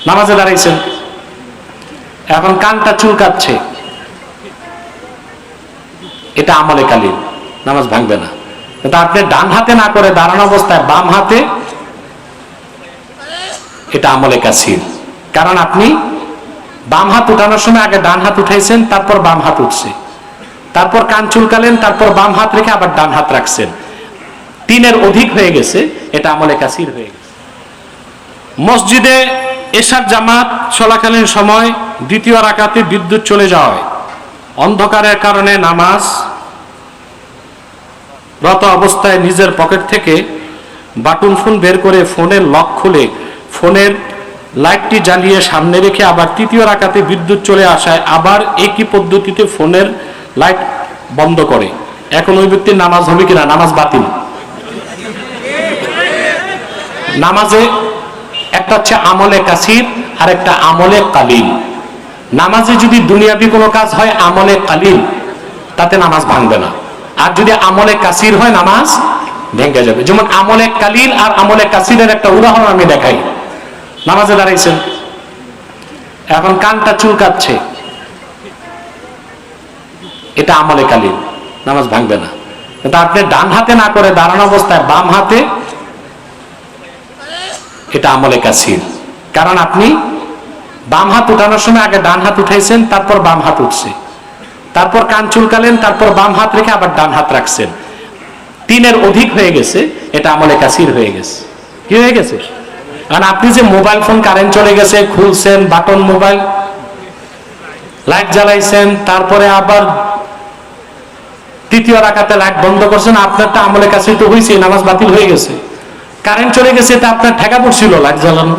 নামাজে দাঁড়াইছেন, এখন কানটা চুলকাচ্ছে, এটা আমলে কালিল, নামাজ ভাঙবে না। কিন্তু আপনি ডান হাতে না করে দাঁড়ানো অবস্থায় বাম হাতে, এটা আমলে কাসির। কারণ আপনি বাম হাত উঠানোর সময় আগে ডান হাত উঠাইছেন, তারপর বাম হাত উঠছে, তারপর কান চুলকালেন, তারপর বাম হাত রেখে আবার ডান হাত রাখছেন, 3-এর অধিক হয়ে গেছে, এটা আমলে কাসির হয়ে গেছে। মসজিদে এশার জামাত চলাকালীন সময় দ্বিতীয় রাকাতে বিদ্যুৎ চলে যাওয়ায় অন্ধকারের কারণে নামাজ রত অবস্থায় নিজের পকেট থেকে বাটন ফোন বের করে ফোনের লক খুলে ফোনের লাইটটি জ্বালিয়ে সামনে রেখে আবার তৃতীয় রাকাতে বিদ্যুৎ চলে আসায় আবার একই পদ্ধতিতে ফোনের লাইট বন্ধ করে, এখন ওই ব্যক্তির নামাজ হবে কিনা? নামাজ বাতিল। নামাজে একটা হচ্ছে আমলে কাসির আর একটা আমলে কালিল। নামাজে যদি দুনিয়াবি কোনো কাজ হয় আমলে কালিল, তাতে নামাজ ভাঙবে না। আর যদি আমলে কাসির হয় নামাজ ভেঙে যাবে। যেমন আমলে কালিল আর আমলে কাসিরের একটা উদাহরণ আমি দেখাই। নামাজে দাঁড়াইছেন, এখন কানটা চুলকাচ্ছে, এটা আমলে কালিল, নামাজ ভাঙবে না। কিন্তু আপনি ডান হাতে না করে দাঁড়ানো অবস্থায় বাম হাতে, এটা আমলে কাসির। কারণ আপনি বাম হাত উঠানোর সময় আগে ডান হাত উঠাইছেন, তারপর বাম হাত উঠছে, তারপর কান চুলকালেন, তারপর বাম হাত রেখে আবার ডান হাত রাখছেন, 3-এর অধিক হয়ে গেছে, এটা আমলে কাসির হয়ে গেছে। কি হয়ে গেছে? কারণ আপনি যে মোবাইল ফোন কারেন্ট চলে গেছে খুলছেন, বাটন মোবাইল লাইট জ্বালাইছেন, তারপরে আবার তৃতীয় রাকাতে লাইট বন্ধ করছেন, আপনারটা আমলে কাসির তো হয়েছে, নামাজ বাতিল হয়ে গেছে। কারেন্ট চলে গেছে, এটা আপনার ঠেকা পড়ছিল লাইট জ্বালানো।